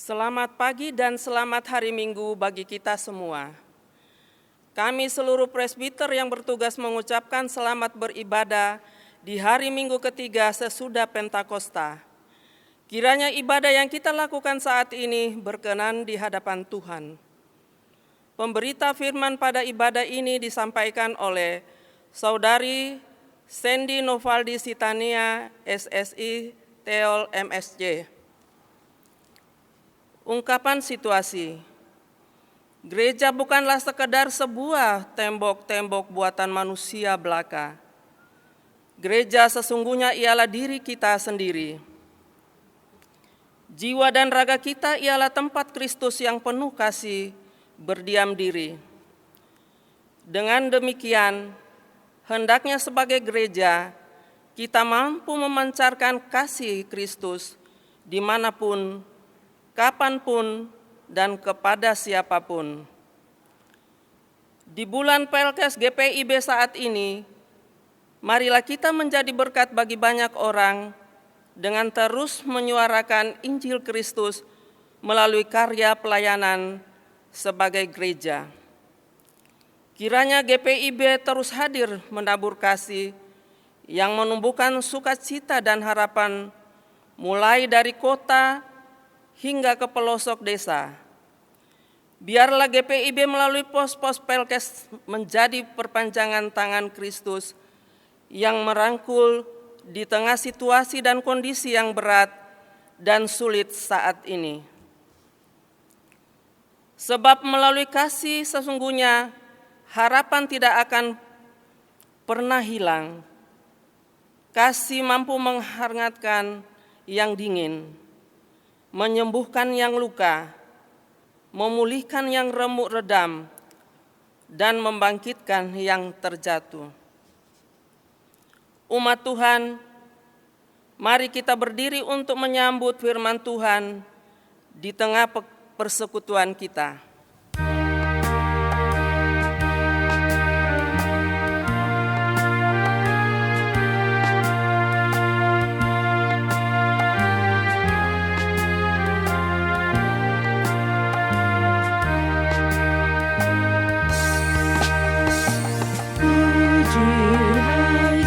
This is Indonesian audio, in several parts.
Selamat pagi dan selamat hari Minggu bagi kita semua. Kami seluruh presbiter yang bertugas mengucapkan selamat beribadah di hari Minggu ketiga sesudah Pentakosta. Kiranya ibadah yang kita lakukan saat ini berkenan di hadapan Tuhan. Pemberita firman pada ibadah ini disampaikan oleh Saudari Sandy Novaldi Sitania, SSI, Teol MSJ. Ungkapan situasi. Gereja bukanlah sekedar sebuah tembok-tembok buatan manusia belaka. Gereja sesungguhnya ialah diri kita sendiri. Jiwa dan raga kita ialah tempat Kristus yang penuh kasih berdiam diri. Dengan demikian, hendaknya sebagai gereja, kita mampu memancarkan kasih Kristus dimanapun, kapanpun, dan kepada siapapun. Di bulan Pelkes GPIB saat ini, marilah kita menjadi berkat bagi banyak orang dengan terus menyuarakan Injil Kristus melalui karya pelayanan sebagai gereja. Kiranya GPIB terus hadir menabur kasih yang menumbuhkan sukacita dan harapan mulai dari kota hingga ke pelosok desa. Biarlah GPIB melalui pos-pos Pelkes menjadi perpanjangan tangan Kristus yang merangkul di tengah situasi dan kondisi yang berat dan sulit saat ini. Sebab melalui kasih sesungguhnya harapan tidak akan pernah hilang. Kasih mampu menghangatkan yang dingin, menyembuhkan yang luka, memulihkan yang remuk redam, dan membangkitkan yang terjatuh. Umat Tuhan, mari kita berdiri untuk menyambut firman Tuhan di tengah persekutuan kita. Puji Tuhan,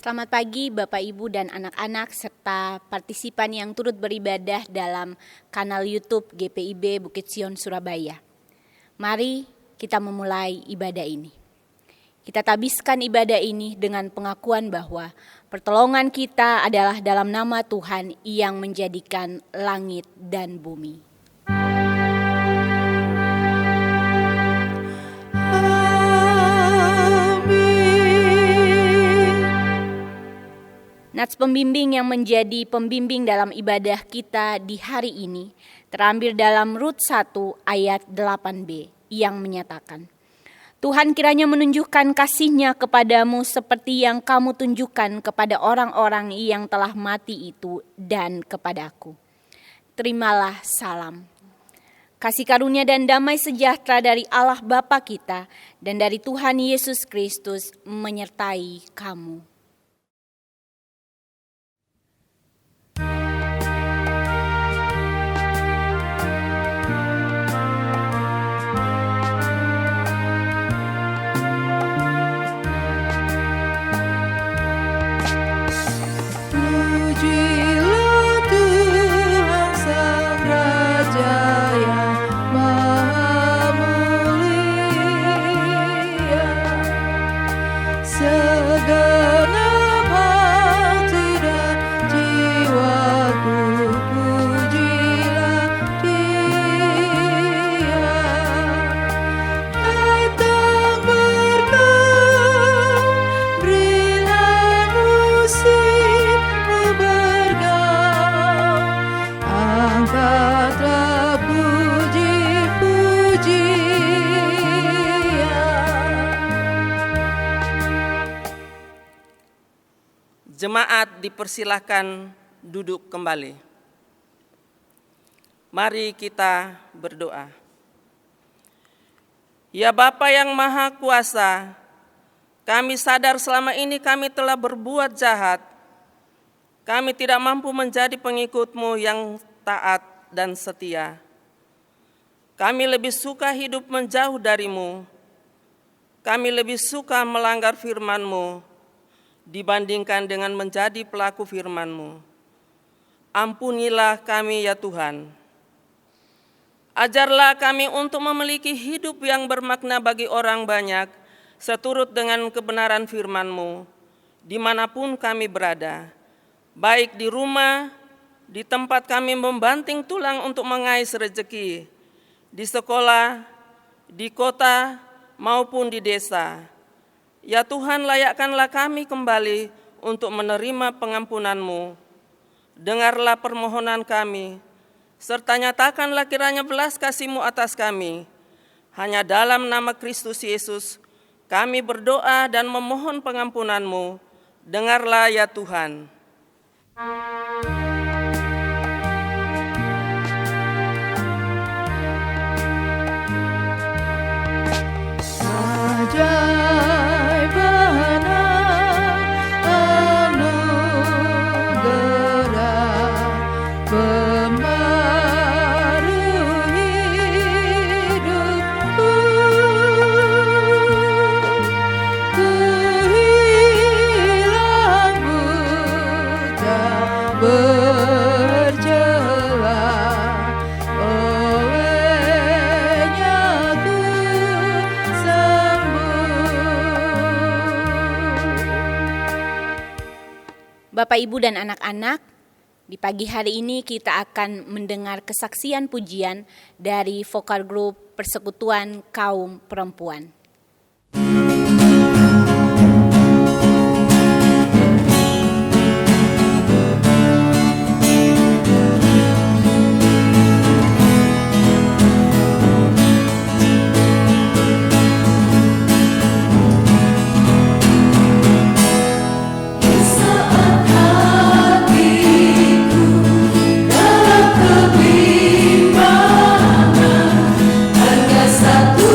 Selamat pagi Bapak, Ibu, dan anak-anak serta partisipan yang turut beribadah dalam kanal YouTube GPIB Bukit Sion Surabaya. Mari kita memulai ibadah ini. Kita tabiskan ibadah ini dengan pengakuan bahwa pertolongan kita adalah dalam nama Tuhan yang menjadikan langit dan bumi. Nats pembimbing yang menjadi pembimbing dalam ibadah kita di hari ini terambil dalam Rut 1 ayat 8b yang menyatakan, Tuhan kiranya menunjukkan kasih-Nya kepadamu seperti yang kamu tunjukkan kepada orang-orang yang telah mati itu dan kepadaku. Terimalah salam. Kasih karunia dan damai sejahtera dari Allah Bapa kita dan dari Tuhan Yesus Kristus menyertai kamu. Jemaat dipersilahkan duduk kembali. Mari kita berdoa. Ya Bapa yang Maha Kuasa, kami sadar selama ini kami telah berbuat jahat. Kami tidak mampu menjadi pengikut-Mu yang taat dan setia. Kami lebih suka hidup menjauh dari-Mu. Kami lebih suka melanggar firman-Mu dibandingkan dengan menjadi pelaku firman-Mu. Ampunilah kami ya Tuhan. Ajarlah kami untuk memiliki hidup yang bermakna bagi orang banyak, seturut dengan kebenaran firman-Mu, dimanapun kami berada, baik di rumah, di tempat kami membanting tulang untuk mengais rezeki, di sekolah, di kota, maupun di desa. Ya Tuhan, layakkanlah kami kembali untuk menerima pengampunan-Mu. Dengarlah permohonan kami, serta nyatakanlah kiranya belas kasih-Mu atas kami. Hanya dalam nama Kristus Yesus, kami berdoa dan memohon pengampunan-Mu. Dengarlah ya Tuhan. Bapak, Ibu, dan anak-anak, di pagi hari ini kita akan mendengar kesaksian pujian dari vokal grup Persekutuan Kaum Perempuan. Satu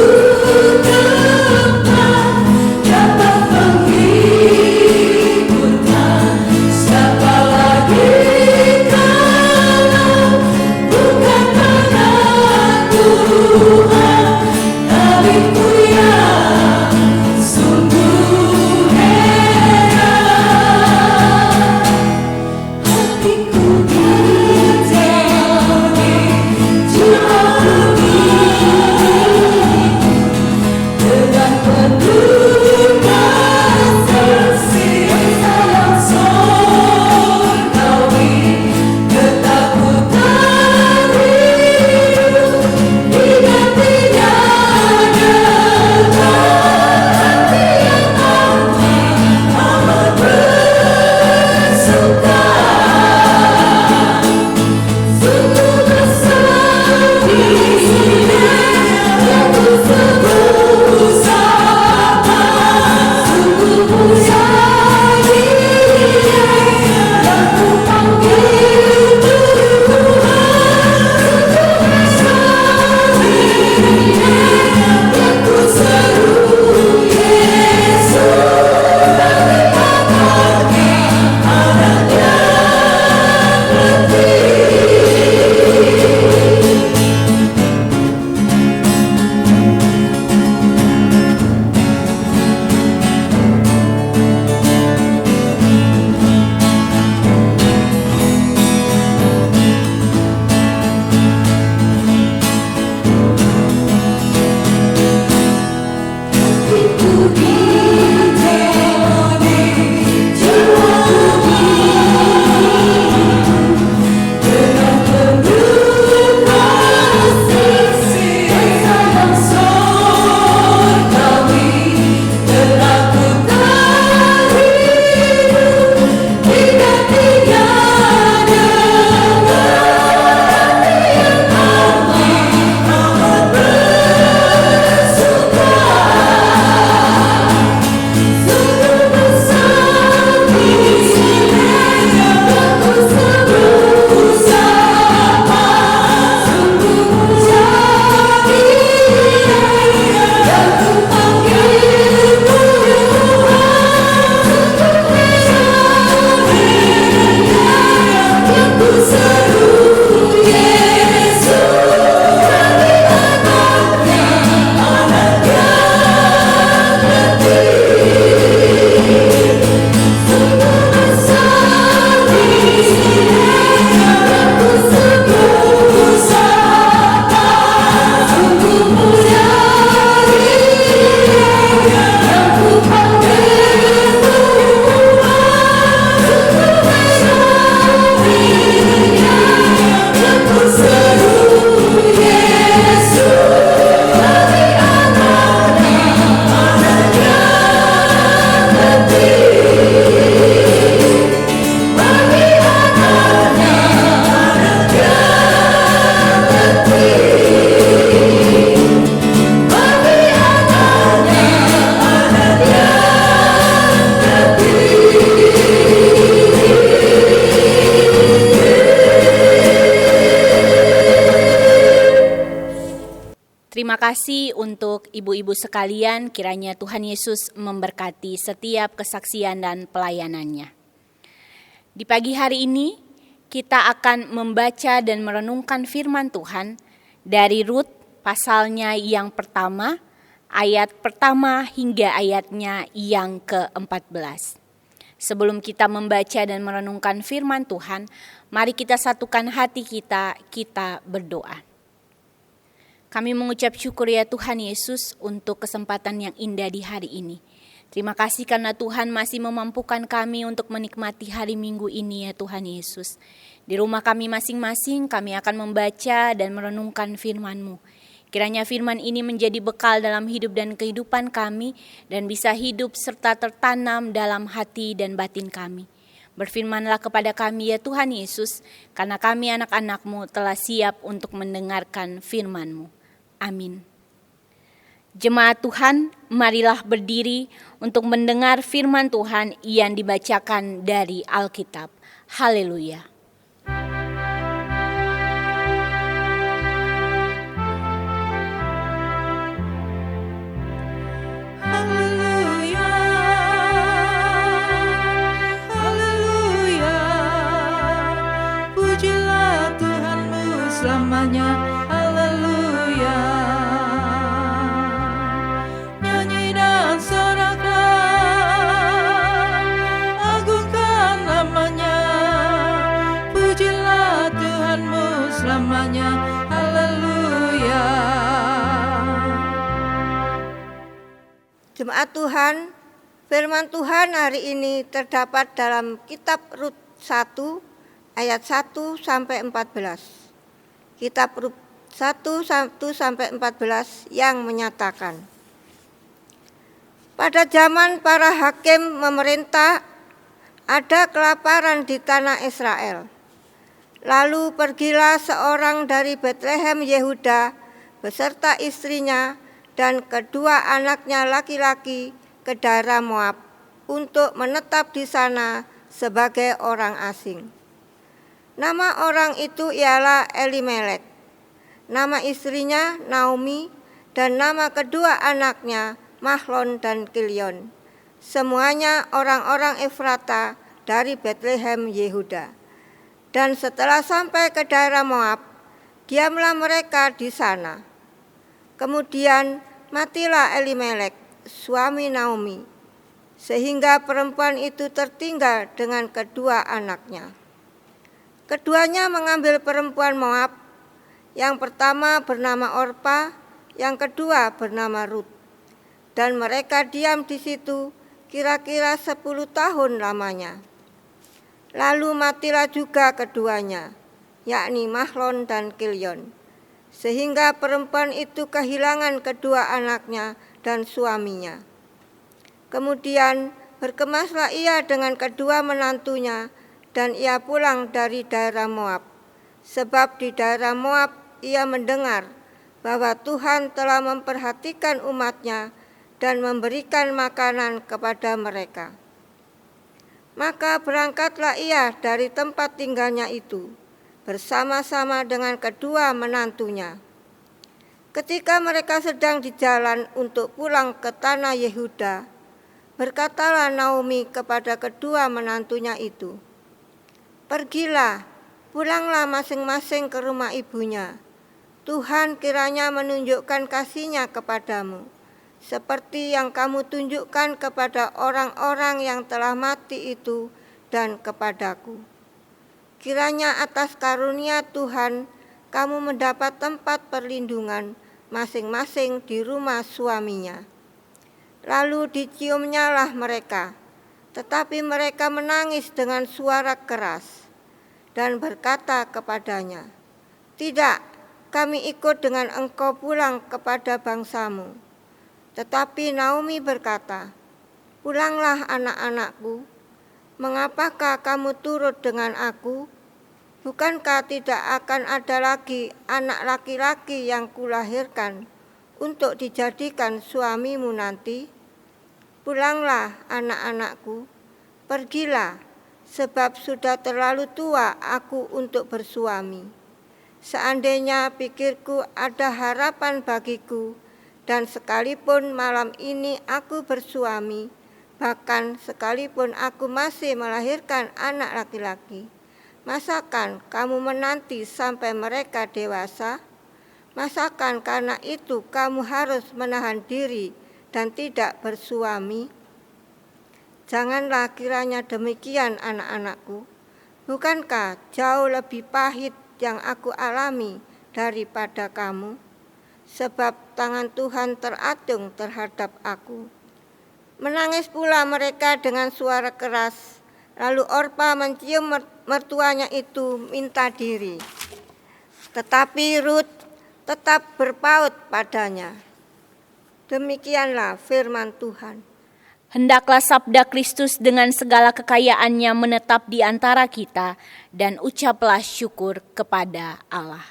Terima kasih untuk ibu-ibu sekalian, kiranya Tuhan Yesus memberkati setiap kesaksian dan pelayanannya. Di pagi hari ini, kita akan membaca dan merenungkan firman Tuhan dari Rut pasalnya yang pertama, ayat pertama hingga ayatnya yang ke-14. Sebelum kita membaca dan merenungkan firman Tuhan, mari kita satukan hati kita berdoa. Kami mengucap syukur ya Tuhan Yesus untuk kesempatan yang indah di hari ini. Terima kasih karena Tuhan masih memampukan kami untuk menikmati hari Minggu ini ya Tuhan Yesus. Di rumah kami masing-masing kami akan membaca dan merenungkan firman-Mu. Kiranya firman ini menjadi bekal dalam hidup dan kehidupan kami dan bisa hidup serta tertanam dalam hati dan batin kami. Berfirmanlah kepada kami ya Tuhan Yesus, karena kami anak-anak-Mu telah siap untuk mendengarkan firman-Mu. Amin. Jemaat Tuhan, marilah berdiri untuk mendengar firman Tuhan yang dibacakan dari Alkitab. Haleluya. Haleluya, haleluya, pujilah Tuhanmu selamanya. Haleluya, nyanyi dan soraklah, agungkan namanya. Pujilah Tuhanmu selamanya. Haleluya. Jemaat Tuhan, firman Tuhan hari ini terdapat dalam kitab Rut 1 ayat 1 sampai 14. Kitab Rut 1 sampai 14 yang menyatakan, pada zaman para hakim memerintah, ada kelaparan di tanah Israel. Lalu pergilah seorang dari Betlehem Yehuda beserta istrinya dan kedua anaknya laki-laki ke daerah Moab untuk menetap di sana sebagai orang asing. Nama orang itu ialah Elimelek, nama istrinya Naomi, dan nama kedua anaknya Mahlon dan Kilion. Semuanya orang-orang Efrata dari Betlehem Yehuda. Dan setelah sampai ke daerah Moab, diamlah mereka di sana. Kemudian matilah Elimelek, suami Naomi, sehingga perempuan itu tertinggal dengan kedua anaknya. Keduanya mengambil perempuan Moab, yang pertama bernama Orpa, yang kedua bernama Rut. Dan mereka diam di situ kira-kira 10 tahun lamanya. Lalu matilah juga keduanya, yakni Mahlon dan Kilion. Sehingga perempuan itu kehilangan kedua anaknya dan suaminya. Kemudian berkemaslah ia dengan kedua menantunya, dan ia pulang dari daerah Moab. Sebab di daerah Moab ia mendengar bahwa Tuhan telah memperhatikan umatnya dan memberikan makanan kepada mereka. Maka berangkatlah ia dari tempat tinggalnya itu, bersama-sama dengan kedua menantunya. Ketika mereka sedang di jalan untuk pulang ke tanah Yehuda, berkatalah Naomi kepada kedua menantunya itu, pergilah, pulanglah masing-masing ke rumah ibunya. Tuhan kiranya menunjukkan kasih-Nya kepadamu, seperti yang kamu tunjukkan kepada orang-orang yang telah mati itu dan kepadaku. Kiranya atas karunia Tuhan kamu mendapat tempat perlindungan masing-masing di rumah suaminya. Lalu diciumnyalah mereka, tetapi mereka menangis dengan suara keras dan berkata kepadanya, tidak, kami ikut dengan engkau pulang kepada bangsamu. Tetapi Naomi berkata, pulanglah anak-anakku, mengapakah kamu turut dengan aku? Bukankah tidak akan ada lagi anak laki-laki yang kulahirkan untuk dijadikan suamimu nanti? Pulanglah anak-anakku, pergilah, sebab sudah terlalu tua aku untuk bersuami. seandainya pikirku ada harapan bagiku, dan sekalipun malam ini aku bersuami, bahkan sekalipun aku masih melahirkan anak laki-laki, masakan kamu menanti sampai mereka dewasa? Masakan karena itu kamu harus menahan diri dan tidak bersuami? Janganlah kiranya demikian, anak-anakku. Bukankah jauh lebih pahit yang aku alami daripada kamu? Sebab tangan Tuhan teracung terhadap aku. Menangis pula mereka dengan suara keras. Lalu Orpa mencium mertuanya itu minta diri. Tetapi Rut tetap berpaut padanya. Demikianlah firman Tuhan. Hendaklah sabda Kristus dengan segala kekayaannya menetap di antara kita, dan ucaplah syukur kepada Allah.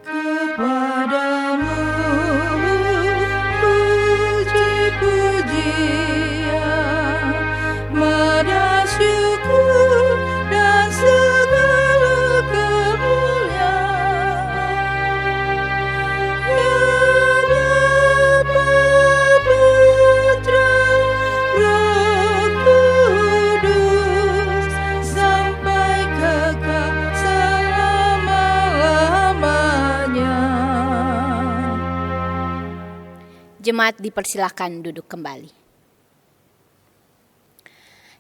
Kepadamu puji-pujian, mada syukur dan segala kemuliaan. Ya Bapa, Putra, Roh Kudus, sampai kekal selama-lamanya. Jemaat dipersilakan duduk kembali.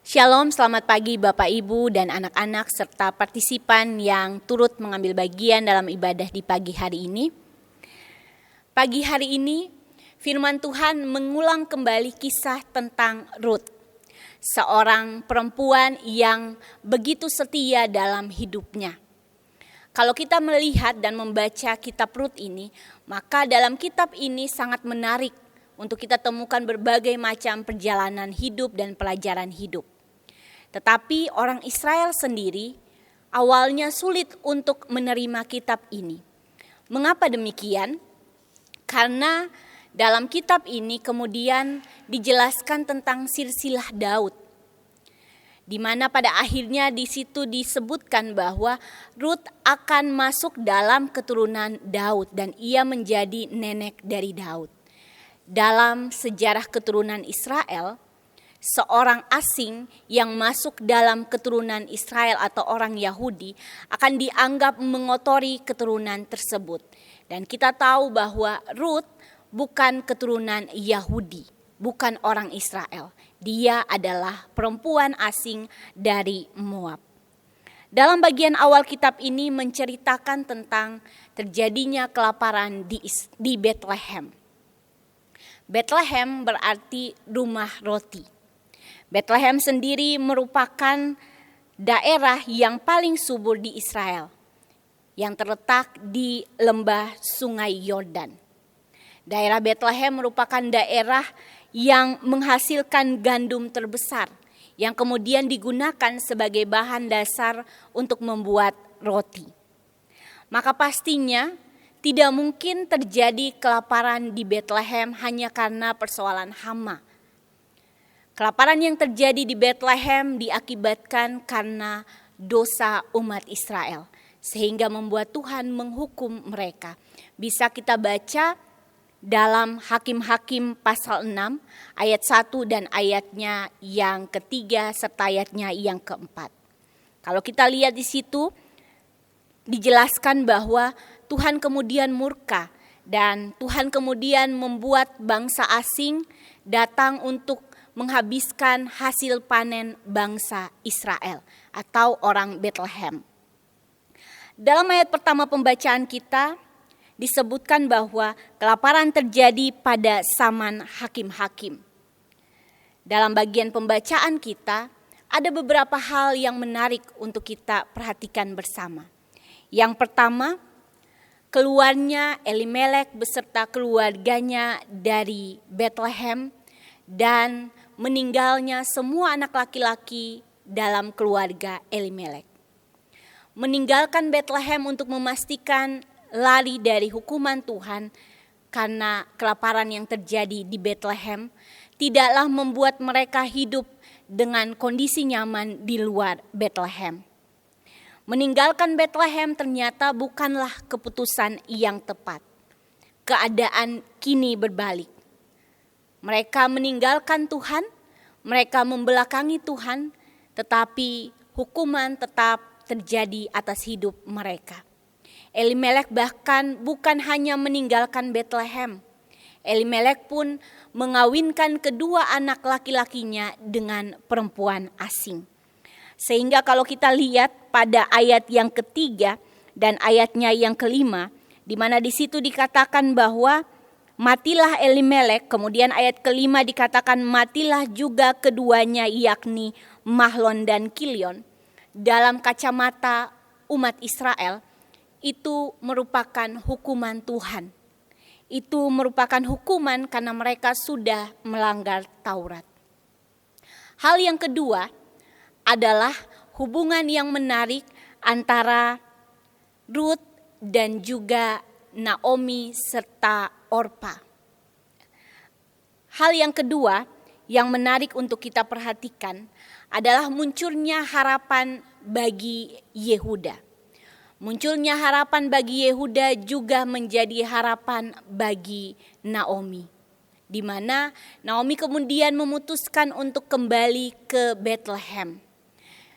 Shalom, selamat pagi Bapak Ibu dan anak-anak serta partisipan yang turut mengambil bagian dalam ibadah di pagi hari ini. Pagi hari ini firman Tuhan mengulang kembali kisah tentang Rut, seorang perempuan yang begitu setia dalam hidupnya. Kalau kita melihat dan membaca kitab Rut ini, maka dalam kitab ini sangat menarik untuk kita temukan berbagai macam perjalanan hidup dan pelajaran hidup. Tetapi orang Israel sendiri awalnya sulit untuk menerima kitab ini. Mengapa demikian? Karena dalam kitab ini kemudian dijelaskan tentang silsilah Daud, di mana pada akhirnya di situ disebutkan bahwa Rut akan masuk dalam keturunan Daud dan ia menjadi nenek dari Daud. Dalam sejarah keturunan Israel, seorang asing yang masuk dalam keturunan Israel atau orang Yahudi akan dianggap mengotori keturunan tersebut. Dan kita tahu bahwa Rut bukan keturunan Yahudi, bukan orang Israel. Dia adalah perempuan asing dari Moab. Dalam bagian awal kitab ini menceritakan tentang terjadinya kelaparan di Bethlehem. Bethlehem berarti rumah roti. Bethlehem sendiri merupakan daerah yang paling subur di Israel, yang terletak di lembah Sungai Yordan. Daerah Bethlehem merupakan daerah yang menghasilkan gandum terbesar, yang kemudian digunakan sebagai bahan dasar untuk membuat roti. Maka pastinya tidak mungkin terjadi kelaparan di Bethlehem hanya karena persoalan hama. Kelaparan yang terjadi di Bethlehem diakibatkan karena dosa umat Israel, sehingga membuat Tuhan menghukum mereka. Bisa kita baca dalam Hakim-Hakim pasal 6 ayat 1 dan ayatnya yang ketiga serta ayatnya yang keempat. Kalau kita lihat di situ dijelaskan bahwa Tuhan kemudian murka dan Tuhan kemudian membuat bangsa asing datang untuk menghabiskan hasil panen bangsa Israel atau orang Bethlehem. Dalam ayat pertama pembacaan kita disebutkan bahwa kelaparan terjadi pada zaman hakim-hakim. Dalam bagian pembacaan kita ada beberapa hal yang menarik untuk kita perhatikan bersama. Yang pertama, keluarnya Elimelek beserta keluarganya dari Bethlehem dan meninggalnya semua anak laki-laki dalam keluarga Elimelek. Meninggalkan Bethlehem untuk memastikan lari dari hukuman Tuhan karena kelaparan yang terjadi di Bethlehem tidaklah membuat mereka hidup dengan kondisi nyaman di luar Bethlehem. Meninggalkan Bethlehem ternyata bukanlah keputusan yang tepat. Keadaan kini berbalik. Mereka meninggalkan Tuhan, mereka membelakangi Tuhan, tetapi hukuman tetap terjadi atas hidup mereka. Elimelek bahkan bukan hanya meninggalkan Bethlehem. Elimelek pun mengawinkan kedua anak laki-lakinya dengan perempuan asing. Sehingga kalau kita lihat pada ayat yang ketiga dan ayatnya yang kelima, di mana di situ dikatakan bahwa matilah Elimelek, kemudian ayat kelima dikatakan matilah juga keduanya, yakni Mahlon dan Kilion. Dalam kacamata umat Israel, itu merupakan hukuman Tuhan. Itu merupakan hukuman karena mereka sudah melanggar Taurat. Hal yang kedua adalah hubungan yang menarik antara Rut dan juga Naomi serta Orpa. Hal yang kedua yang menarik untuk kita perhatikan adalah munculnya harapan bagi Yehuda. Munculnya harapan bagi Yehuda juga menjadi harapan bagi Naomi, di mana Naomi kemudian memutuskan untuk kembali ke Bethlehem.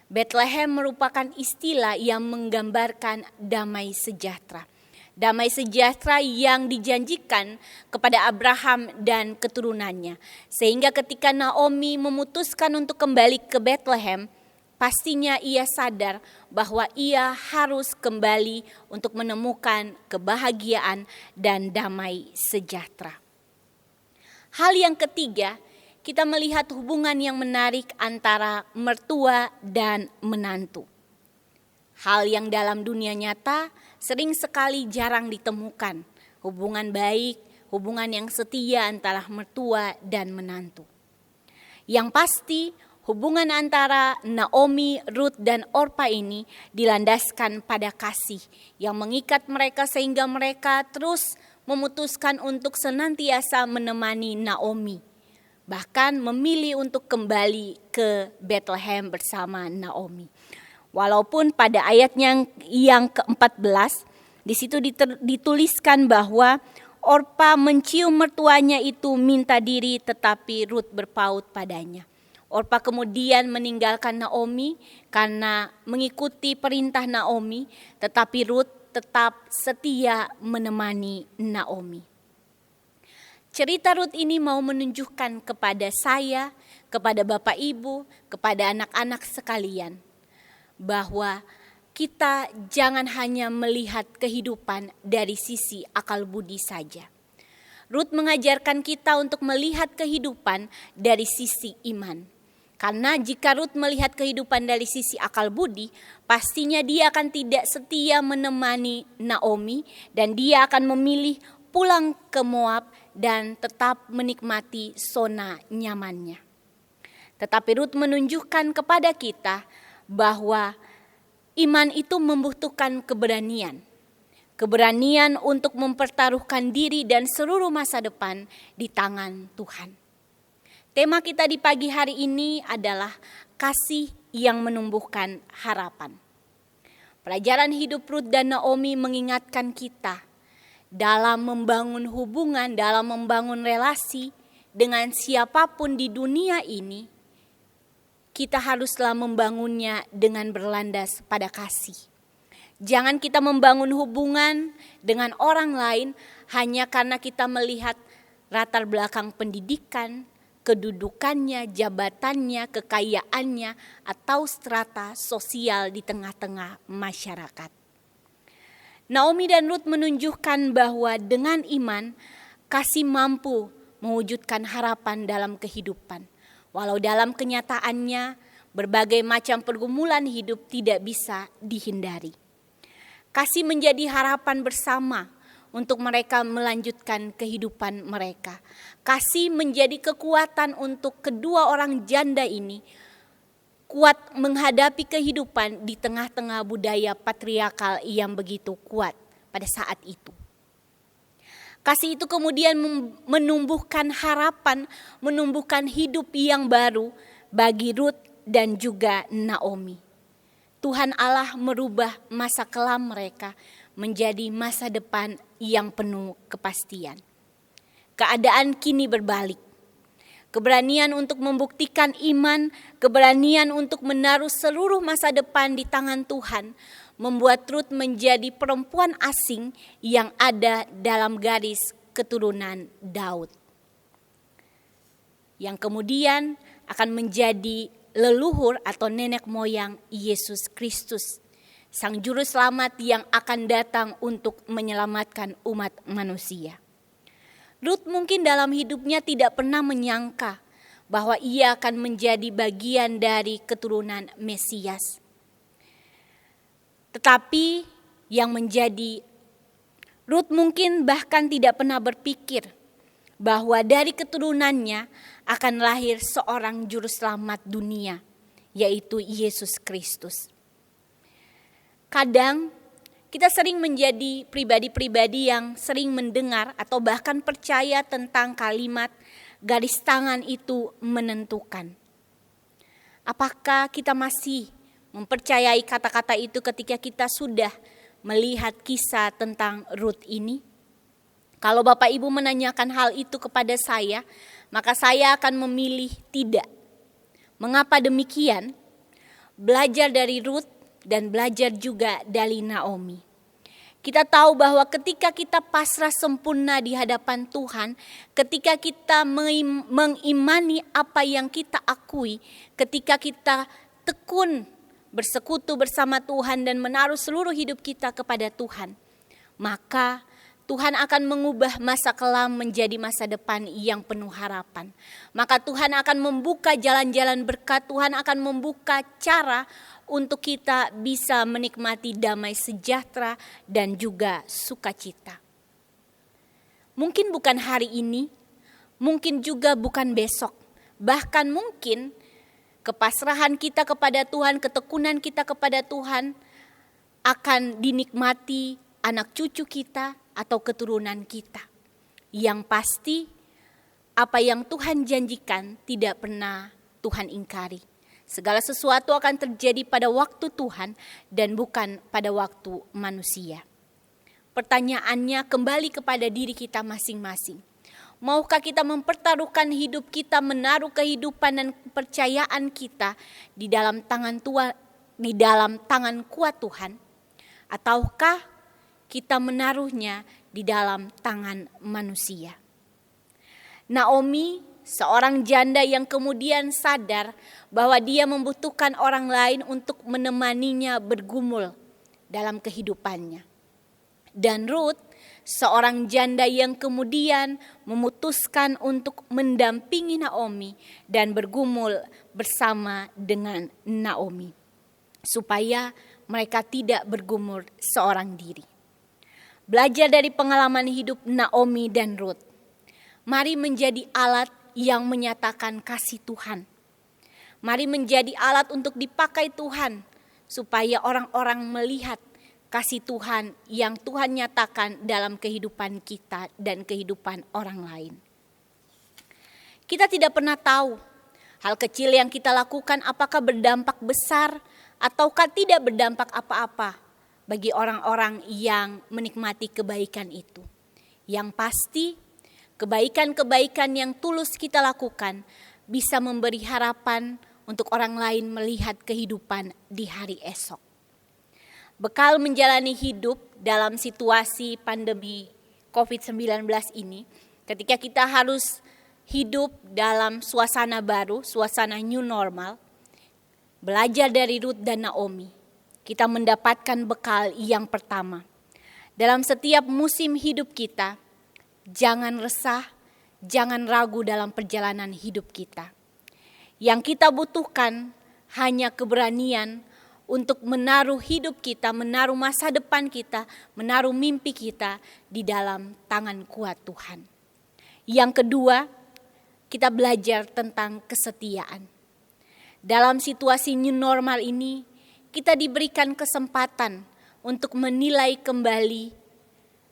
Bethlehem merupakan istilah yang menggambarkan damai sejahtera. Damai sejahtera yang dijanjikan kepada Abraham dan keturunannya. Sehingga ketika Naomi memutuskan untuk kembali ke Bethlehem, pastinya ia sadar bahwa ia harus kembali untuk menemukan kebahagiaan dan damai sejahtera. Hal yang ketiga, kita melihat hubungan yang menarik antara mertua dan menantu. Hal yang dalam dunia nyata sering sekali jarang ditemukan. Hubungan baik, hubungan yang setia antara mertua dan menantu. Yang pasti, hubungan antara Naomi, Rut, dan Orpa ini dilandaskan pada kasih yang mengikat mereka sehingga mereka terus memutuskan untuk senantiasa menemani Naomi. Bahkan memilih untuk kembali ke Bethlehem bersama Naomi. Walaupun pada ayatnya yang ke-14, di situ dituliskan bahwa Orpa mencium mertuanya itu minta diri tetapi Rut berpaut padanya. Orpa kemudian meninggalkan Naomi karena mengikuti perintah Naomi, tetapi Rut tetap setia menemani Naomi. Cerita Rut ini mau menunjukkan kepada saya, kepada Bapak Ibu, kepada anak-anak sekalian, bahwa kita jangan hanya melihat kehidupan dari sisi akal budi saja. Rut mengajarkan kita untuk melihat kehidupan dari sisi iman. Karena jika Rut melihat kehidupan dari sisi akal budi, pastinya dia akan tidak setia menemani Naomi dan dia akan memilih pulang ke Moab dan tetap menikmati zona nyamannya. Tetapi Rut menunjukkan kepada kita bahwa iman itu membutuhkan keberanian. Keberanian untuk mempertaruhkan diri dan seluruh masa depan di tangan Tuhan. Tema kita di pagi hari ini adalah kasih yang menumbuhkan harapan. Pelajaran hidup Rut dan Naomi mengingatkan kita dalam membangun hubungan, dalam membangun relasi dengan siapapun di dunia ini, kita haruslah membangunnya dengan berlandas pada kasih. Jangan kita membangun hubungan dengan orang lain hanya karena kita melihat latar belakang pendidikan, kedudukannya, jabatannya, kekayaannya, atau strata sosial di tengah-tengah masyarakat. Naomi dan Rut menunjukkan bahwa dengan iman, kasih mampu mewujudkan harapan dalam kehidupan. Walau dalam kenyataannya, berbagai macam pergumulan hidup tidak bisa dihindari. Kasih menjadi harapan bersama untuk mereka melanjutkan kehidupan mereka. Kasih menjadi kekuatan untuk kedua orang janda ini kuat menghadapi kehidupan di tengah-tengah budaya patriarkal yang begitu kuat pada saat itu. Kasih itu kemudian menumbuhkan harapan, menumbuhkan hidup yang baru bagi Ruth dan juga Naomi. Tuhan Allah merubah masa kelam mereka menjadi masa depan yang penuh kepastian. Keadaan kini berbalik. Keberanian untuk membuktikan iman, keberanian untuk menaruh seluruh masa depan di tangan Tuhan, membuat Ruth menjadi perempuan asing yang ada dalam garis keturunan Daud. Yang kemudian akan menjadi leluhur atau nenek moyang Yesus Kristus, Sang Juru Selamat yang akan datang untuk menyelamatkan umat manusia. Ruth mungkin dalam hidupnya tidak pernah menyangka bahwa ia akan menjadi bagian dari keturunan Mesias. Tetapi yang menjadi Ruth mungkin bahkan tidak pernah berpikir bahwa dari keturunannya akan lahir seorang juru selamat dunia, yaitu Yesus Kristus. Kadang kita sering menjadi pribadi-pribadi yang sering mendengar atau bahkan percaya tentang kalimat garis tangan itu menentukan. Apakah kita masih mempercayai kata-kata itu ketika kita sudah melihat kisah tentang Ruth ini? Kalau Bapak Ibu menanyakan hal itu kepada saya, maka saya akan memilih tidak. Mengapa demikian? Belajar dari Ruth dan belajar juga dari Naomi. Kita tahu bahwa ketika kita pasrah sempurna di hadapan Tuhan, ketika kita mengimani apa yang kita akui, ketika kita tekun bersekutu bersama Tuhan dan menaruh seluruh hidup kita kepada Tuhan, maka Tuhan akan mengubah masa kelam menjadi masa depan yang penuh harapan. Maka Tuhan akan membuka jalan-jalan berkat, Tuhan akan membuka cara untuk kita bisa menikmati damai sejahtera dan juga sukacita. Mungkin bukan hari ini, mungkin juga bukan besok, bahkan mungkin kepasrahan kita kepada Tuhan, ketekunan kita kepada Tuhan akan dinikmati anak cucu kita atau keturunan kita. Yang pasti apa yang Tuhan janjikan tidak pernah Tuhan ingkari. Segala sesuatu akan terjadi pada waktu Tuhan dan bukan pada waktu manusia. Pertanyaannya kembali kepada diri kita masing-masing. Maukah kita mempertaruhkan hidup kita, menaruh kehidupan dan kepercayaan kita di dalam tangan kuat Tuhan? Ataukah kita menaruhnya di dalam tangan manusia? Naomi, seorang janda yang kemudian sadar bahwa dia membutuhkan orang lain untuk menemaninya bergumul dalam kehidupannya. Dan Ruth, seorang janda yang kemudian memutuskan untuk mendampingi Naomi dan bergumul bersama dengan Naomi, supaya mereka tidak bergumul seorang diri. Belajar dari pengalaman hidup Naomi dan Ruth. Mari menjadi alat yang menyatakan kasih Tuhan. Mari menjadi alat untuk dipakai Tuhan, supaya orang-orang melihat kasih Tuhan yang Tuhan nyatakan dalam kehidupan kita dan kehidupan orang lain. Kita tidak pernah tahu hal kecil yang kita lakukan apakah berdampak besar ataukah tidak berdampak apa-apa bagi orang-orang yang menikmati kebaikan itu. Yang pasti, kebaikan-kebaikan yang tulus kita lakukan bisa memberi harapan untuk orang lain melihat kehidupan di hari esok. Bekal menjalani hidup dalam situasi pandemi COVID-19 ini, ketika kita harus hidup dalam suasana baru, suasana new normal, belajar dari Ruth dan Naomi, kita mendapatkan bekal yang pertama. Dalam setiap musim hidup kita, jangan resah, jangan ragu dalam perjalanan hidup kita. Yang kita butuhkan hanya keberanian untuk menaruh hidup kita, menaruh masa depan kita, menaruh mimpi kita di dalam tangan kuat Tuhan. Yang kedua, kita belajar tentang kesetiaan. Dalam situasi new normal ini, kita diberikan kesempatan untuk menilai kembali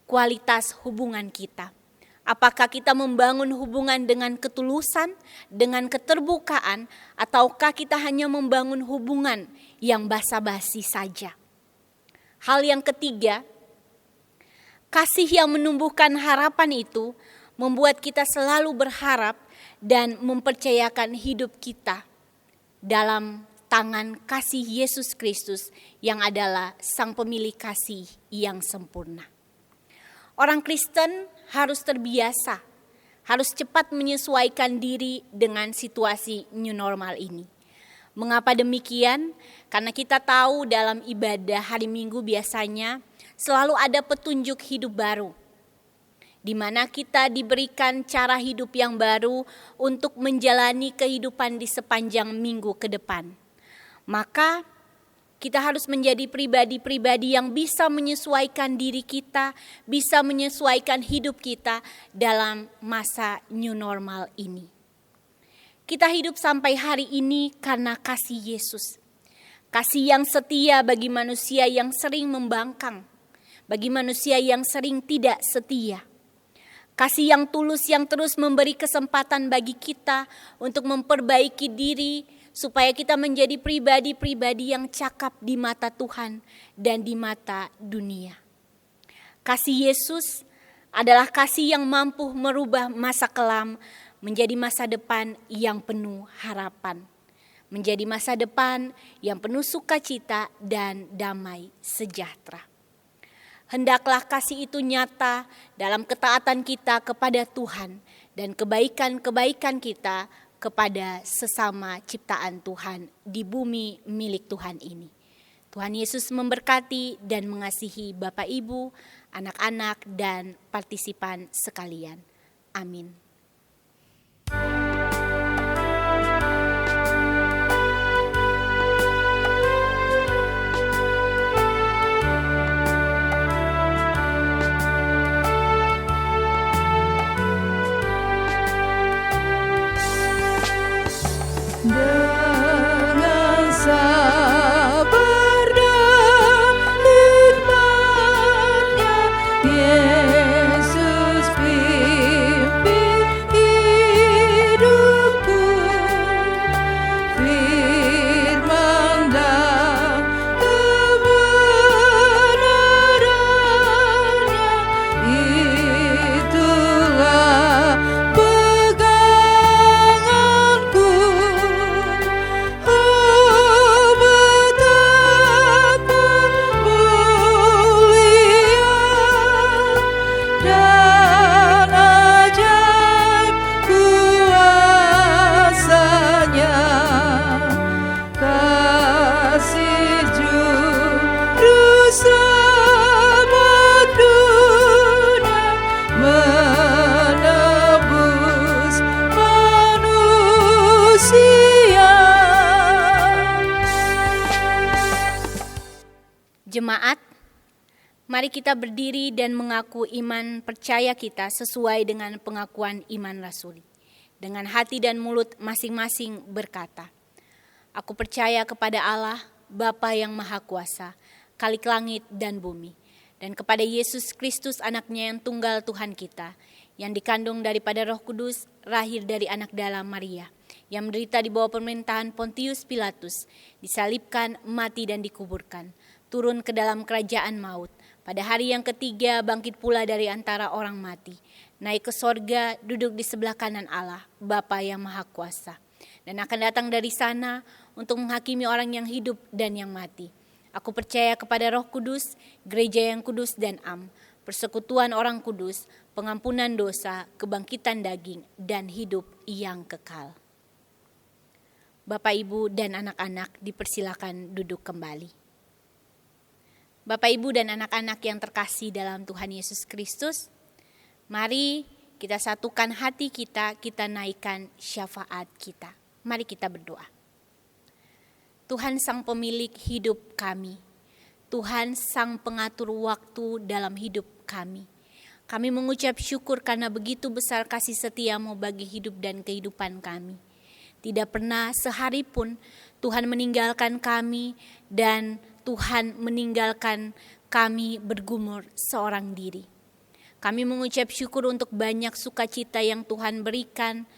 kualitas hubungan kita. Apakah kita membangun hubungan dengan ketulusan, dengan keterbukaan, ataukah kita hanya membangun hubungan yang basa-basi saja? Hal yang ketiga, kasih yang menumbuhkan harapan itu membuat kita selalu berharap dan mempercayakan hidup kita dalam tangan kasih Yesus Kristus yang adalah Sang Pemilik kasih yang sempurna. Orang Kristen harus terbiasa, harus cepat menyesuaikan diri dengan situasi new normal ini. Mengapa demikian? Karena kita tahu dalam ibadah hari Minggu biasanya selalu ada petunjuk hidup baru, di mana kita diberikan cara hidup yang baru untuk menjalani kehidupan di sepanjang minggu ke depan. Maka kita harus menjadi pribadi-pribadi yang bisa menyesuaikan diri kita, bisa menyesuaikan hidup kita dalam masa new normal ini. Kita hidup sampai hari ini karena kasih Yesus. Kasih yang setia bagi manusia yang sering membangkang, bagi manusia yang sering tidak setia. Kasih yang tulus yang terus memberi kesempatan bagi kita untuk memperbaiki diri, supaya kita menjadi pribadi-pribadi yang cakap di mata Tuhan dan di mata dunia. Kasih Yesus adalah kasih yang mampu merubah masa kelam menjadi masa depan yang penuh harapan. Menjadi masa depan yang penuh sukacita dan damai sejahtera. Hendaklah kasih itu nyata dalam ketaatan kita kepada Tuhan dan kebaikan-kebaikan kita kepada sesama ciptaan Tuhan di bumi milik Tuhan ini. Tuhan Yesus memberkati dan mengasihi Bapak Ibu, anak-anak dan partisipan sekalian. Amin. Dengan sabar dan hikmat-Nya, Yesus pimpin hidupku. Firman dan kebenaran-Nya, itulah peganganku. Oh, betapa mulia dan ajaib kuasa-Nya, kasih Juru Selamat dunia menebus manusia. Jemaat, mari kita berdiri dan mengaku iman percaya kita sesuai dengan pengakuan iman rasuli. Dengan hati dan mulut masing-masing berkata, aku percaya kepada Allah, Bapa yang Maha Kuasa, Khalik langit dan bumi, dan kepada Yesus Kristus anaknya yang tunggal Tuhan kita, yang dikandung daripada Roh Kudus, lahir dari anak dalam Maria, yang menderita di bawah pemerintahan Pontius Pilatus, disalibkan, mati dan dikuburkan, turun ke dalam kerajaan maut, pada hari yang ketiga bangkit pula dari antara orang mati, naik ke sorga, duduk di sebelah kanan Allah, Bapa yang Maha Kuasa, dan akan datang dari sana untuk menghakimi orang yang hidup dan yang mati. Aku percaya kepada Roh Kudus, gereja yang kudus dan am, persekutuan orang kudus, pengampunan dosa, kebangkitan daging, dan hidup yang kekal. Bapak, Ibu, dan anak-anak dipersilakan duduk kembali. Bapak, Ibu, dan anak-anak yang terkasih dalam Tuhan Yesus Kristus, mari kita satukan hati kita, kita naikkan syafaat kita. Mari kita berdoa. Tuhan Sang Pemilik hidup kami, Tuhan Sang Pengatur waktu dalam hidup kami. Kami mengucap syukur karena begitu besar kasih setia-Mu bagi hidup dan kehidupan kami. Tidak pernah sehari pun Tuhan meninggalkan kami dan Tuhan meninggalkan kami bergumul seorang diri. Kami mengucap syukur untuk banyak sukacita yang Tuhan berikan,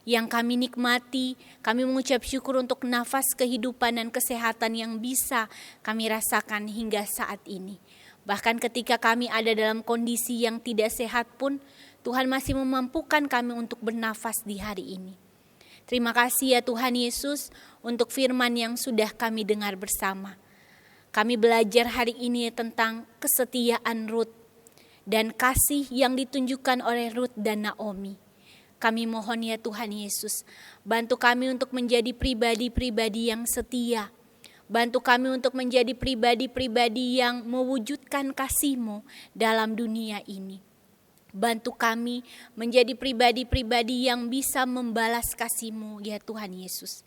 yang kami nikmati. Kami mengucap syukur untuk nafas kehidupan dan kesehatan yang bisa kami rasakan hingga saat ini. Bahkan ketika kami ada dalam kondisi yang tidak sehat pun, Tuhan masih memampukan kami untuk bernafas di hari ini. Terima kasih ya Tuhan Yesus untuk firman yang sudah kami dengar bersama. Kami belajar hari ini tentang kesetiaan Rut dan kasih yang ditunjukkan oleh Rut dan Naomi. Kami mohon ya Tuhan Yesus, bantu kami untuk menjadi pribadi-pribadi yang setia. Bantu kami untuk menjadi pribadi-pribadi yang mewujudkan kasih-Mu dalam dunia ini. Bantu kami menjadi pribadi-pribadi yang bisa membalas kasih-Mu ya Tuhan Yesus.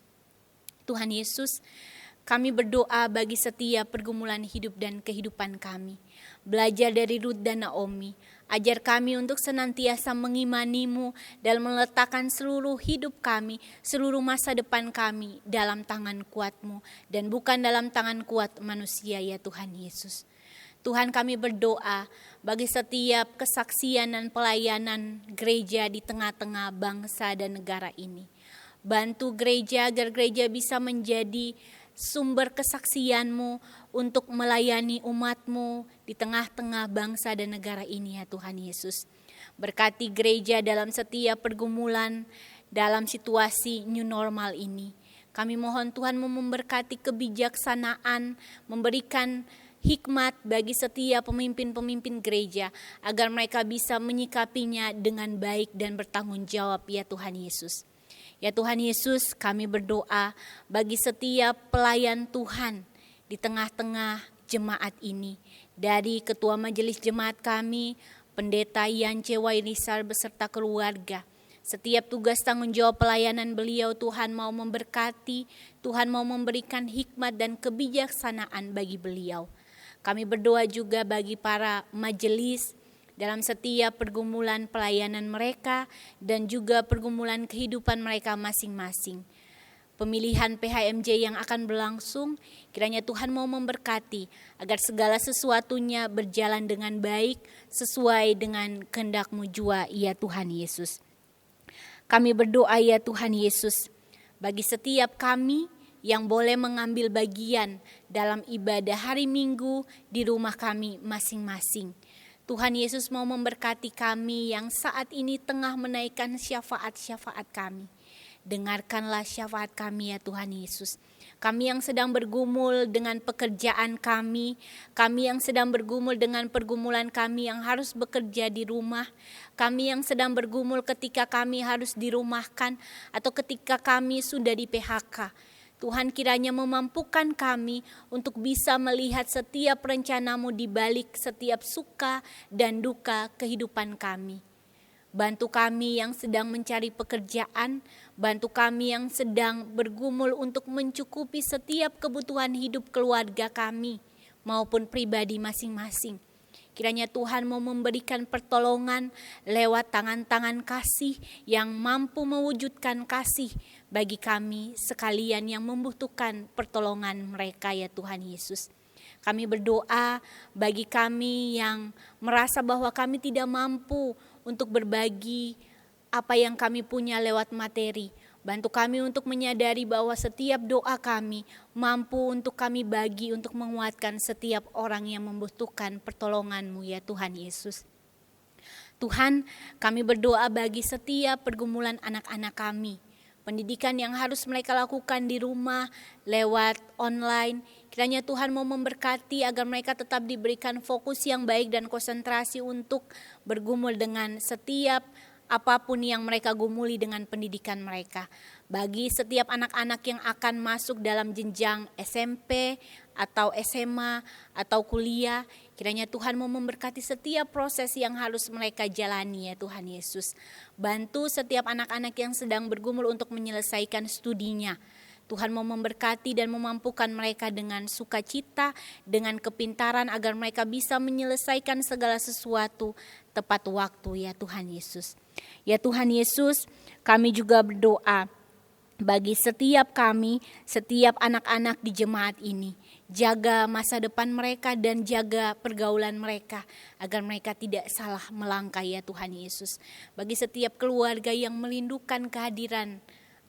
Tuhan Yesus, kami berdoa bagi setiap pergumulan hidup dan kehidupan kami. Belajar dari Rut dan Naomi, ajar kami untuk senantiasa mengimani-Mu dan meletakkan seluruh hidup kami, seluruh masa depan kami dalam tangan kuat-Mu dan bukan dalam tangan kuat manusia ya Tuhan Yesus. Tuhan, kami berdoa bagi setiap kesaksian dan pelayanan gereja di tengah-tengah bangsa dan negara ini. Bantu gereja agar gereja bisa menjadi sumber kesaksian-Mu untuk melayani umat-Mu di tengah-tengah bangsa dan negara ini ya Tuhan Yesus. Berkati gereja dalam setiap pergumulan dalam situasi new normal ini. Kami mohon Tuhan memberkati kebijaksanaan, memberikan hikmat bagi setiap pemimpin-pemimpin gereja agar mereka bisa menyikapinya dengan baik dan bertanggung jawab ya Tuhan Yesus. Ya Tuhan Yesus, kami berdoa bagi setiap pelayan Tuhan di tengah-tengah jemaat ini. Dari Ketua Majelis Jemaat kami, Pendeta Yance Wairisar beserta keluarga. Setiap tugas tanggung jawab pelayanan beliau, Tuhan mau memberkati, Tuhan mau memberikan hikmat dan kebijaksanaan bagi beliau. Kami berdoa juga bagi para majelis dalam setiap pergumulan pelayanan mereka dan juga pergumulan kehidupan mereka masing-masing. Pemilihan PHMJ yang akan berlangsung, kiranya Tuhan mau memberkati agar segala sesuatunya berjalan dengan baik sesuai dengan kehendak-Mu jua ya Tuhan Yesus. Kami berdoa ya Tuhan Yesus bagi setiap kami yang boleh mengambil bagian dalam ibadah hari Minggu di rumah kami masing-masing. Tuhan Yesus mau memberkati kami yang saat ini tengah menaikkan syafaat-syafaat kami. Dengarkanlah syafaat kami ya Tuhan Yesus. Kami yang sedang bergumul dengan pekerjaan kami yang sedang bergumul dengan pergumulan kami yang harus bekerja di rumah, kami yang sedang bergumul ketika kami harus dirumahkan atau ketika kami sudah di PHK. Tuhan kiranya memampukan kami untuk bisa melihat setiap rencana-Mu di balik setiap suka dan duka kehidupan kami. Bantu kami yang sedang mencari pekerjaan, bantu kami yang sedang bergumul untuk mencukupi setiap kebutuhan hidup keluarga kami maupun pribadi masing-masing. Kiranya Tuhan mau memberikan pertolongan lewat tangan-tangan kasih yang mampu mewujudkan kasih bagi kami sekalian yang membutuhkan pertolongan mereka ya Tuhan Yesus. Kami berdoa bagi kami yang merasa bahwa kami tidak mampu untuk berbagi apa yang kami punya lewat materi. Bantu kami untuk menyadari bahwa setiap doa kami mampu untuk kami bagi untuk menguatkan setiap orang yang membutuhkan pertolongan-Mu ya Tuhan Yesus. Tuhan, kami berdoa bagi setiap pergumulan anak-anak kami. Pendidikan yang harus mereka lakukan di rumah lewat online. Kiranya Tuhan mau memberkati agar mereka tetap diberikan fokus yang baik dan konsentrasi untuk bergumul dengan setiap apapun yang mereka gumuli dengan pendidikan mereka. Bagi setiap anak-anak yang akan masuk dalam jenjang SMP atau SMA atau kuliah, kiranya Tuhan mau memberkati setiap proses yang harus mereka jalani ya Tuhan Yesus. Bantu setiap anak-anak yang sedang bergumul untuk menyelesaikan studinya. Tuhan mau memberkati dan memampukan mereka dengan sukacita, dengan kepintaran agar mereka bisa menyelesaikan segala sesuatu tepat waktu ya Tuhan Yesus. Ya Tuhan Yesus, kami juga berdoa bagi setiap kami, setiap anak-anak di jemaat ini. Jaga masa depan mereka dan jaga pergaulan mereka agar mereka tidak salah melangkah ya Tuhan Yesus. Bagi setiap keluarga yang merindukan kehadiran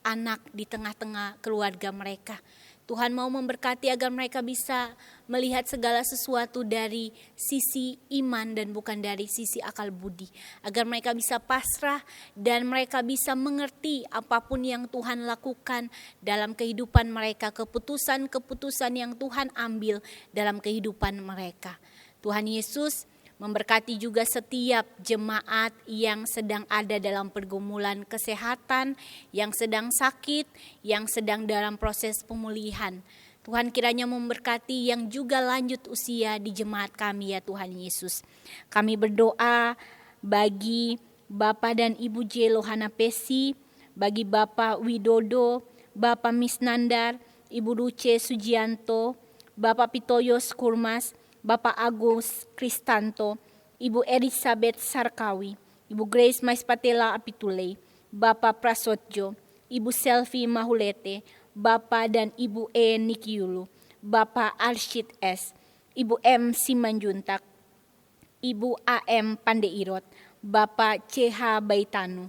anak di tengah-tengah keluarga mereka, Tuhan mau memberkati agar mereka bisa melihat segala sesuatu dari sisi iman dan bukan dari sisi akal budi. Agar mereka bisa pasrah dan mereka bisa mengerti apapun yang Tuhan lakukan dalam kehidupan mereka. Keputusan-keputusan yang Tuhan ambil dalam kehidupan mereka. Tuhan Yesus memberkati juga setiap jemaat yang sedang ada dalam pergumulan kesehatan, yang sedang sakit, yang sedang dalam proses pemulihan. Tuhan kiranya memberkati yang juga lanjut usia di jemaat kami ya Tuhan Yesus. Kami berdoa bagi Bapak dan Ibu J. Lohana Pesi, bagi Bapak Widodo, Bapak Misnandar, Ibu Ruce Sujianto, Bapak Pitoyos Kurmas, Bapak Agus Kristanto, Ibu Elizabeth Sarkawi, Ibu Grace Maispatela Apitulei, Bapak Prasotjo, Ibu Selvi Mahulete, Bapak dan Ibu E. Nikiulu, Bapak Arshid S., Ibu M. Simanjuntak, Ibu A.M. Pandeirot, Bapak C.H. Baitanu,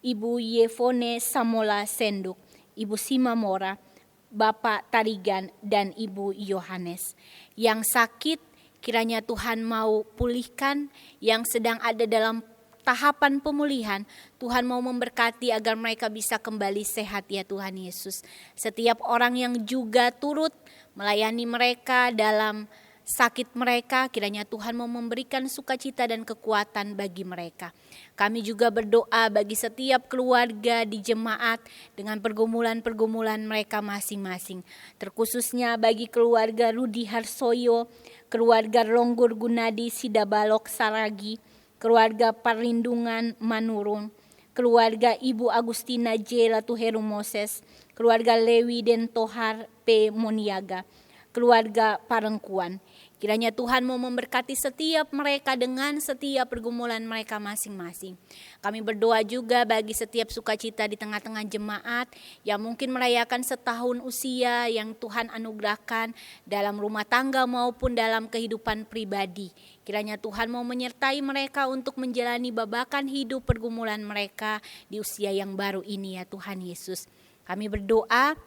Ibu Yevone Samola Senduk, Ibu Sima Mora, Bapak Tarigan, dan Ibu Yohanes. Yang sakit, kiranya Tuhan mau pulihkan, yang sedang ada dalam tahapan pemulihan, Tuhan mau memberkati agar mereka bisa kembali sehat ya Tuhan Yesus. Setiap orang yang juga turut melayani mereka dalam sakit mereka, kiranya Tuhan mau memberikan sukacita dan kekuatan bagi mereka. Kami juga berdoa bagi setiap keluarga di jemaat dengan pergumulan-pergumulan mereka masing-masing. Terkhususnya bagi keluarga Rudi Harsoyo, keluarga Ronggur Gunadi Sidabalok Saragi, keluarga Perlindungan Manurung, keluarga Ibu Agustina J. Latuheru Moses, keluarga Lewi Dentohar P. Moniaga, keluarga Parengkuan. Kiranya Tuhan mau memberkati setiap mereka dengan setiap pergumulan mereka masing-masing. Kami berdoa juga bagi setiap sukacita di tengah-tengah jemaat yang mungkin merayakan setahun usia yang Tuhan anugerahkan dalam rumah tangga maupun dalam kehidupan pribadi. Kiranya Tuhan mau menyertai mereka untuk menjalani babakan hidup pergumulan mereka di usia yang baru ini ya Tuhan Yesus. Kami berdoa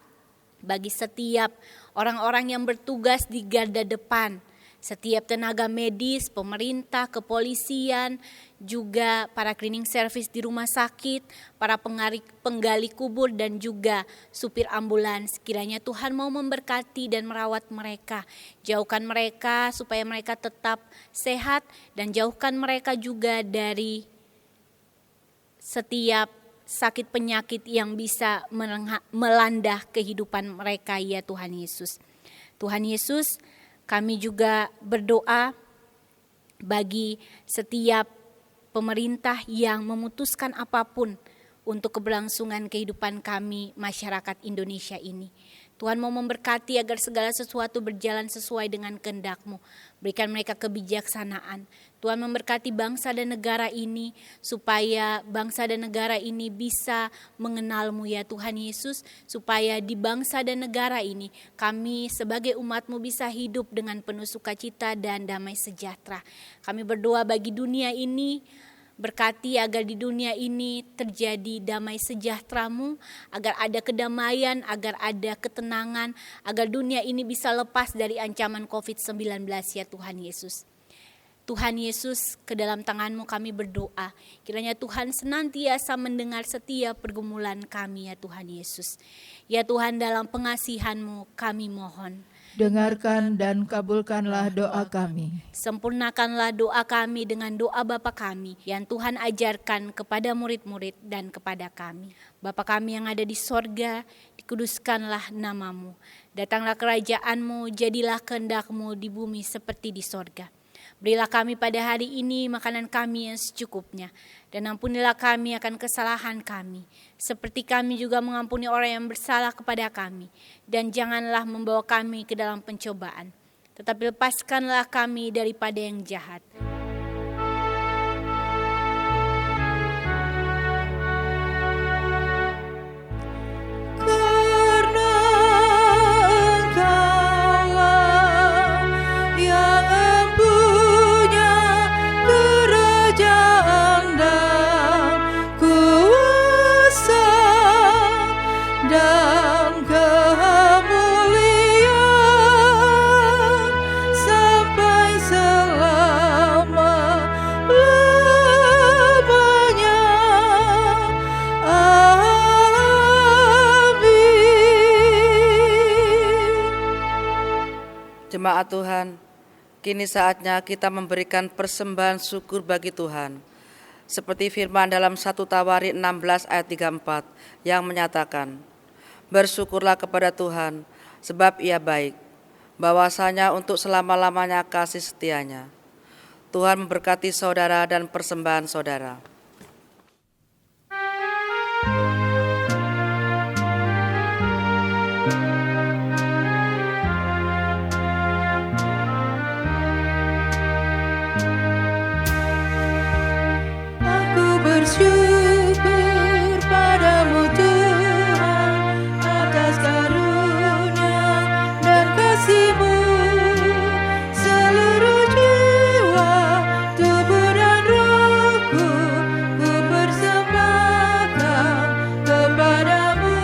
bagi setiap orang-orang yang bertugas di garda depan, setiap tenaga medis, pemerintah, kepolisian, juga para cleaning service di rumah sakit, para penggali kubur dan juga supir ambulans. Kiranya Tuhan mau memberkati dan merawat mereka. Jauhkan mereka supaya mereka tetap sehat dan jauhkan mereka juga dari setiap sakit penyakit yang bisa melanda kehidupan mereka ya Tuhan Yesus. Tuhan Yesus, kami juga berdoa bagi setiap pemerintah yang memutuskan apapun untuk keberlangsungan kehidupan kami masyarakat Indonesia ini. Tuhan mau memberkati agar segala sesuatu berjalan sesuai dengan kehendak-Mu. Berikan mereka kebijaksanaan. Tuhan memberkati bangsa dan negara ini supaya bangsa dan negara ini bisa mengenal-Mu ya Tuhan Yesus. Supaya di bangsa dan negara ini kami sebagai umat-Mu bisa hidup dengan penuh sukacita dan damai sejahtera. Kami berdoa bagi dunia ini. Berkati agar di dunia ini terjadi damai sejahtera-Mu, agar ada kedamaian, agar ada ketenangan, agar dunia ini bisa lepas dari ancaman COVID-19 ya Tuhan Yesus. Tuhan Yesus, ke dalam tangan-Mu kami berdoa. Kiranya Tuhan senantiasa mendengar setiap pergumulan kami ya Tuhan Yesus. Ya Tuhan, dalam pengasihan-Mu kami mohon. Dengarkan dan kabulkanlah doa kami. Sempurnakanlah doa kami dengan doa Bapa kami yang Tuhan ajarkan kepada murid-murid dan kepada kami. Bapa kami yang ada di sorga, dikuduskanlah nama-Mu. Datanglah kerajaan-Mu, jadilah kehendak-Mu di bumi seperti di sorga. Berilah kami pada hari ini makanan kami yang secukupnya. Dan ampunilah kami akan kesalahan kami. Seperti kami juga mengampuni orang yang bersalah kepada kami. Dan janganlah membawa kami ke dalam pencobaan. Tetapi lepaskanlah kami daripada yang jahat. Jemaat Tuhan, kini saatnya kita memberikan persembahan syukur bagi Tuhan. Seperti firman dalam 1 Tawarik 16 ayat 34 yang menyatakan, bersyukurlah kepada Tuhan sebab Ia baik, bahwasanya untuk selama-lamanya kasih setianya. Tuhan memberkati saudara dan persembahan saudara. Bersyukur padamu Tuhan atas karunia dan kasih-Mu. Seluruh jiwa, tubuh dan rohku ku persembahkan kepadamu.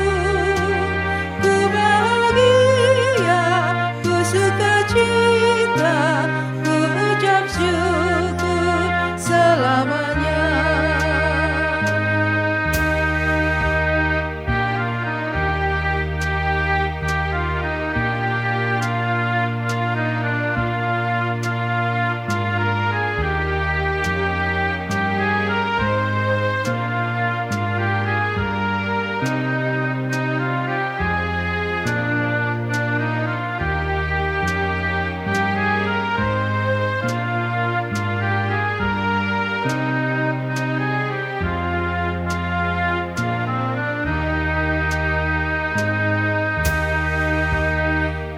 Ku bahagia, ku sukacita, ku ucap syukur selamanya.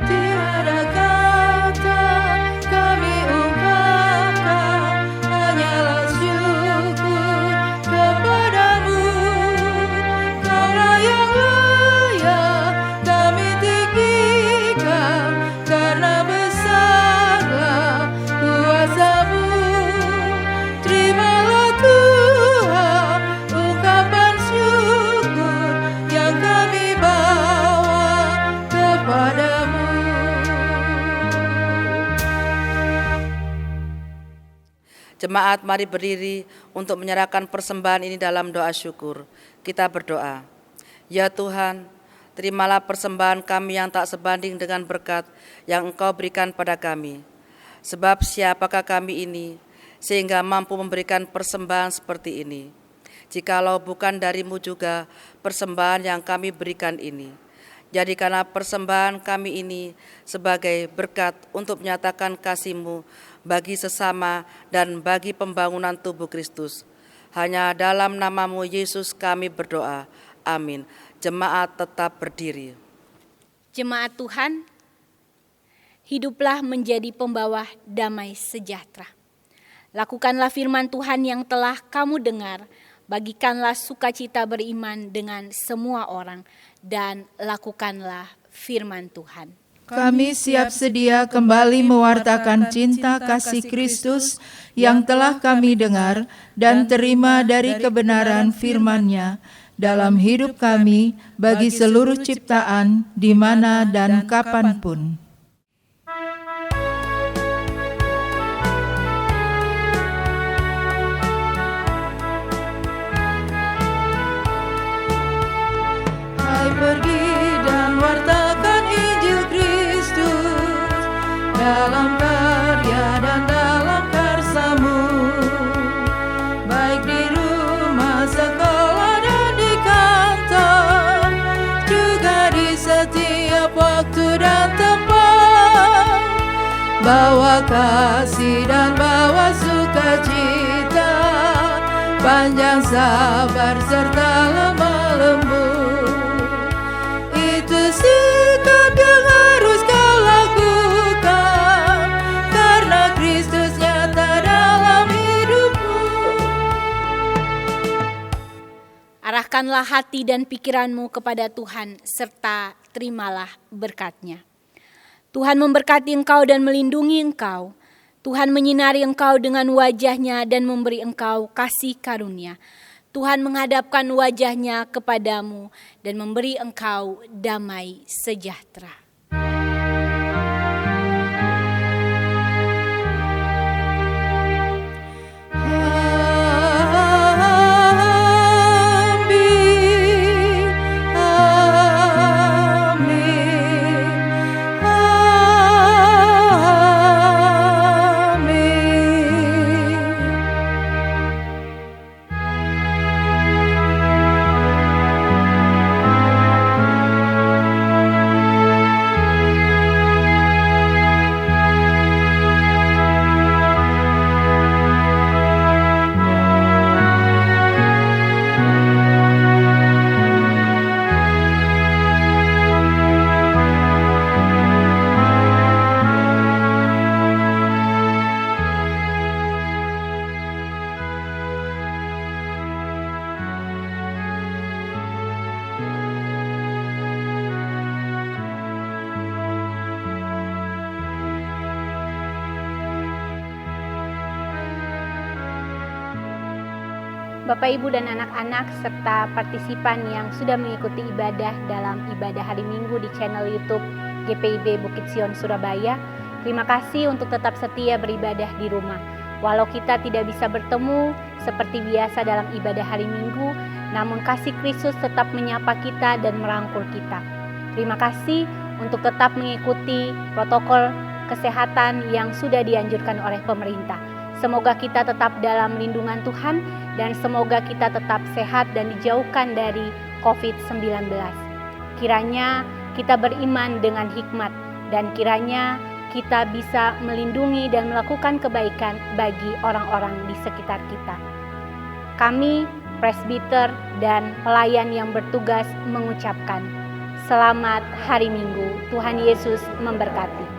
Tiada kata kami ungkapkan, hanyalah syukur kepadamu. Kaulah yang layak kami tinggikan, karena besarlah kuasa-Mu. Terimalah Tuhan ungkapan syukur yang kami bawa kepadamu. Jemaat, mari berdiri untuk menyerahkan persembahan ini dalam doa syukur. Kita berdoa. Ya Tuhan, terimalah persembahan kami yang tak sebanding dengan berkat yang Engkau berikan pada kami. Sebab siapakah kami ini, sehingga mampu memberikan persembahan seperti ini? Jikalau bukan dari-Mu juga persembahan yang kami berikan ini. Jadikanlah persembahan kami ini sebagai berkat untuk menyatakan kasih-Mu bagi sesama dan bagi pembangunan tubuh Kristus. Hanya dalam nama-Mu Yesus kami berdoa. Amin. Jemaat tetap berdiri. Jemaat Tuhan, hiduplah menjadi pembawa damai sejahtera. Lakukanlah firman Tuhan yang telah kamu dengar, bagikanlah sukacita beriman dengan semua orang, dan lakukanlah firman Tuhan. Kami siap sedia kembali mewartakan cinta kasih Kristus yang telah kami dengar dan terima dari kebenaran firman-Nya dalam hidup kami bagi seluruh ciptaan di mana dan kapanpun. Hai, pergi dan wartakan Injil Kristus dalam karya dan dalam karsa-Mu, baik di rumah, sekolah, dan di kantor, juga di setiap waktu dan tempat. Bawa kasih dan bawa sukacita, panjang sabar serta lemah lembut. Itu sikap yang harus kau lakukan, karena Kristus nyata dalam hidupmu. Arahkanlah hati dan pikiranmu kepada Tuhan, serta terimalah berkat-Nya. Tuhan memberkati engkau dan melindungi engkau. Tuhan menyinari engkau dengan wajah-Nya dan memberi engkau kasih karunia. Tuhan menghadapkan wajah-Nya kepadamu dan memberi engkau damai sejahtera. Bapak, Ibu, dan anak-anak serta partisipan yang sudah mengikuti ibadah dalam ibadah hari Minggu di channel YouTube GPIB Bukit Sion Surabaya. Terima kasih untuk tetap setia beribadah di rumah. Walau kita tidak bisa bertemu seperti biasa dalam ibadah hari Minggu, namun kasih Kristus tetap menyapa kita dan merangkul kita. Terima kasih untuk tetap mengikuti protokol kesehatan yang sudah dianjurkan oleh pemerintah. Semoga kita tetap dalam lindungan Tuhan dan semoga kita tetap sehat dan dijauhkan dari COVID-19. Kiranya kita beriman dengan hikmat dan kiranya kita bisa melindungi dan melakukan kebaikan bagi orang-orang di sekitar kita. Kami, presbiter dan pelayan yang bertugas mengucapkan selamat hari Minggu. Tuhan Yesus memberkati.